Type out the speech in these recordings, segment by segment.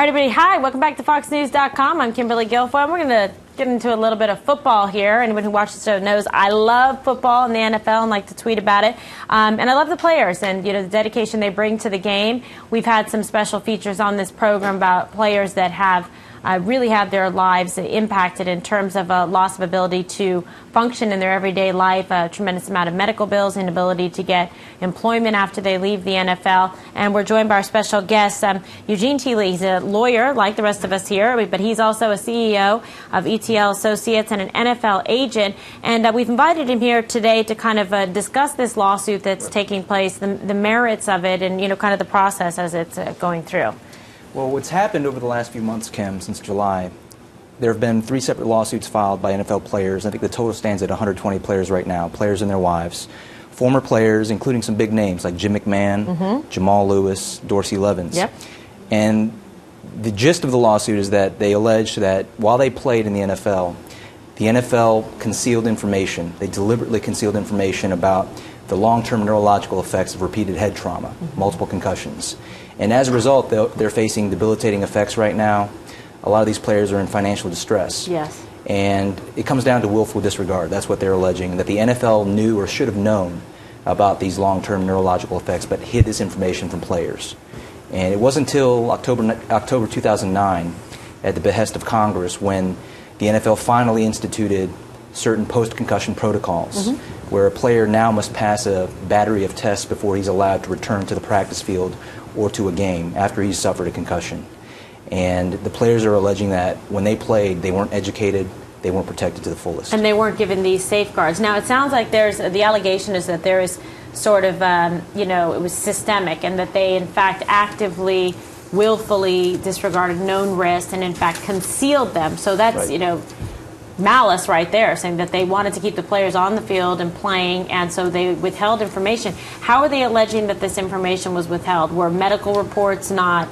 All right, everybody. Hi, welcome back to FoxNews.com. I'm Kimberly Guilfoyle. We're going to get into a little bit of football here. Anyone who watches the show knows I love football and the NFL and like to tweet about it. And I love the players and, the dedication they bring to the game. We've had some special features on this program about players that have really have their lives impacted in terms of a loss of ability to function in their everyday life, a tremendous amount of medical bills, inability to get employment after they leave the NFL. And we're joined by our special guest, Eugene T. He's a lawyer like the rest of us here, but he's also a CEO of ETL Associates and an NFL agent. And we've invited him here today to kind of discuss this lawsuit that's taking place, the merits of it, and kind of the process as it's going through. Well, what's happened over the last few months, Kim, since July, there have been 3 separate lawsuits filed by NFL players. I think the total stands at 120 players right now, players and their wives. Former players, including some big names like Jim McMahon, Jamal Lewis, Dorsey Levens. Yep. And the gist of the lawsuit is that they allege that while they played in the NFL concealed information. They deliberately concealed information about the long-term neurological effects of repeated head trauma, multiple concussions. And as a result, they're facing debilitating effects right now. A lot of these players are in financial distress. Yes. And it comes down to willful disregard. That's what they're alleging, that the NFL knew or should have known about these long-term neurological effects, but hid this information from players. And it wasn't until October 2009, at the behest of Congress, when the NFL finally instituted certain post-concussion protocols, where a player now must pass a battery of tests before he's allowed to return to the practice field or to a game after he's suffered a concussion. And the players are alleging that when they played, they weren't educated, they weren't protected to the fullest. And they weren't given these safeguards. Now, it sounds like the allegation is that there is sort of, it was systemic, and that they, in fact, actively, willfully disregarded known risks and, in fact, concealed them. So that's, Right. Malice right there, saying that they wanted to keep the players on the field and playing, and so they withheld information. How are they alleging that this information was withheld? Were medical reports not,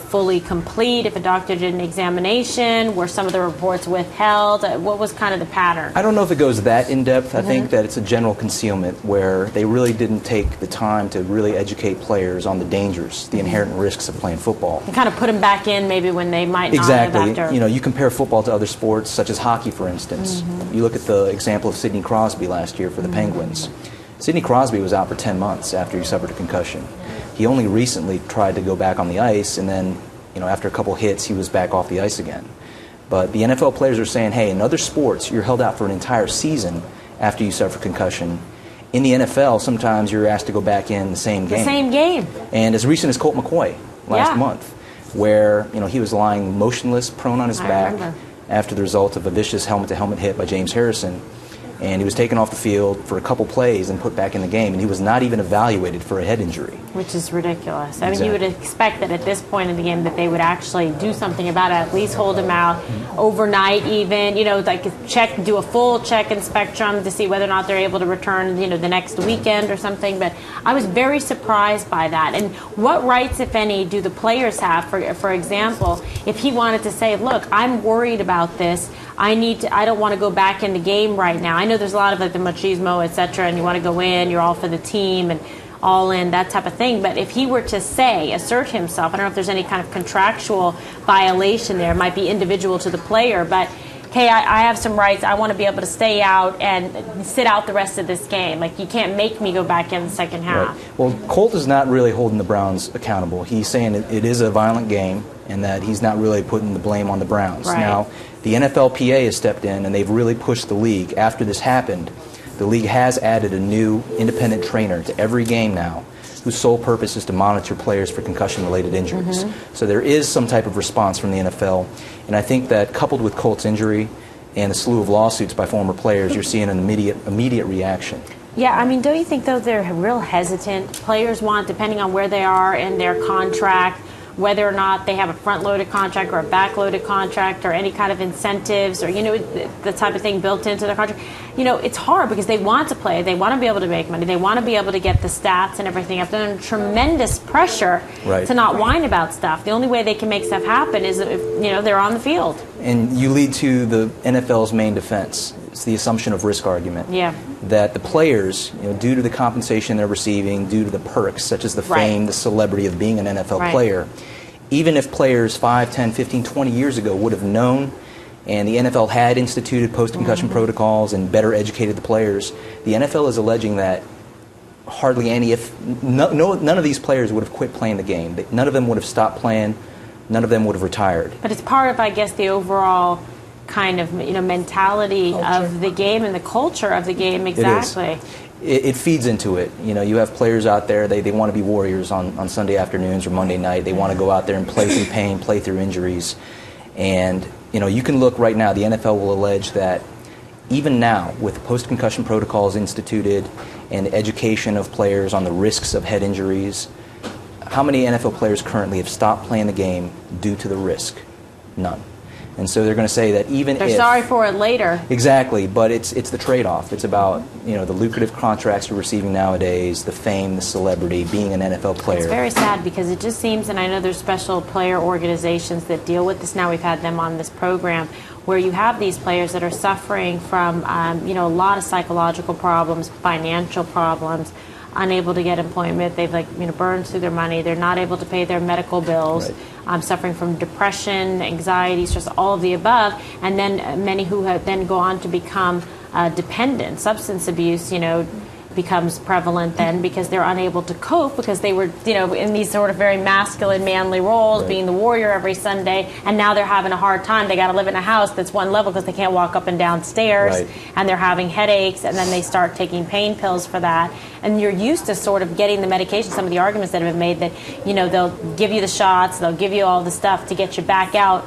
fully complete? If a doctor did an examination, were some of the reports withheld? What was kind of the pattern? I don't know if it goes that in-depth. I think that it's a general concealment where they really didn't take the time to really educate players on the dangers, the inherent risks of playing football. And kind of put them back in maybe when they might not have Exactly. after. You compare football to other sports, such as hockey, for instance. You look at the example of Sidney Crosby last year for the Penguins. Sidney Crosby was out for 10 months after he suffered a concussion. He only recently tried to go back on the ice, and then, after a couple hits, he was back off the ice again. But the NFL players are saying, hey, in other sports, you're held out for an entire season after you suffer concussion. In the NFL, sometimes you're asked to go back in the same game. The same game. And as recent as Colt McCoy last month, where, he was lying motionless, prone on his back after the result of a vicious helmet-to-helmet hit by James Harrison. And he was taken off the field for a couple plays and put back in the game, and he was not even evaluated for a head injury. Which is ridiculous. I Exactly. mean, you would expect that at this point in the game that they would actually do something about it, at least hold him out overnight even, do a full check and spectrum to see whether or not they're able to return, the next weekend or something. But I was very surprised by that. And what rights, if any, do the players have, for example, if he wanted to say, look, I'm worried about this, I don't want to go back in the game right now. I know there's a lot of the machismo, et cetera, and you want to go in, you're all for the team and all in, that type of thing. But if he were to assert himself, I don't know if there's any kind of contractual violation there. It might be individual to the player, but hey, I have some rights. I want to be able to stay out and sit out the rest of this game. Like, you can't make me go back in the second half. Right. Well, Colt is not really holding the Browns accountable. He's saying it is a violent game and that he's not really putting the blame on the Browns. Right. Now, the NFLPA has stepped in and they've really pushed the league. After this happened, the league has added a new independent trainer to every game now, whose sole purpose is to monitor players for concussion-related injuries. So there is some type of response from the NFL, and I think that coupled with Colt's injury and a slew of lawsuits by former players, you're seeing an immediate reaction. Yeah, I mean, don't you think, though, they're real hesitant? Players want, depending on where they are in their contract, whether or not they have a front-loaded contract or a back-loaded contract or any kind of incentives or, the type of thing built into their contract. It's hard because they want to play. They want to be able to make money. They want to be able to get the stats and everything up. They're under tremendous pressure to not whine about stuff. The only way they can make stuff happen is if, they're on the field. And you lead to the NFL's main defense. It's the assumption of risk argument. Yeah. That the players, due to the compensation they're receiving, due to the perks such as the fame, the celebrity of being an NFL player, even if players 5, 10, 15, 20 years ago would have known, and the NFL had instituted post-concussion protocols and better educated the players, the NFL is alleging that hardly any, if none of these players would have quit playing the game. None of them would have stopped playing. None of them would have retired. But it's part of, I guess, the overall kind of mentality culture of the game and the culture of the game. Exactly. It feeds into it. You have players out there, they want to be warriors on Sunday afternoons or Monday night. They want to go out there and play through pain, play through injuries. And, you can look right now, the NFL will allege that even now, with post-concussion protocols instituted and education of players on the risks of head injuries, how many NFL players currently have stopped playing the game due to the risk? None. And so they're going to say that even they're sorry for it later. Exactly, but it's the trade-off. It's about the lucrative contracts you're receiving nowadays, the fame, the celebrity, being an NFL player. It's very sad because it just seems, and I know there's special player organizations that deal with this now. We've had them on this program, where you have these players that are suffering from a lot of psychological problems, financial problems, unable to get employment. They've burned through their money. They're not able to pay their medical bills. Right. Suffering from depression, anxiety, stress, all of the above. And then many who have then go on to become dependent. Substance abuse, becomes prevalent then because they're unable to cope because they were, in these sort of very masculine, manly roles, right, being the warrior every Sunday, and now they're having a hard time. They got to live in a house that's one level because they can't walk up and down stairs, right, and they're having headaches, and then they start taking pain pills for that. And you're used to sort of getting the medication. Some of the arguments that have been made that, they'll give you the shots, they'll give you all the stuff to get you back out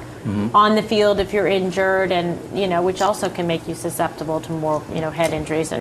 on the field if you're injured, and, which also can make you susceptible to more, head injuries.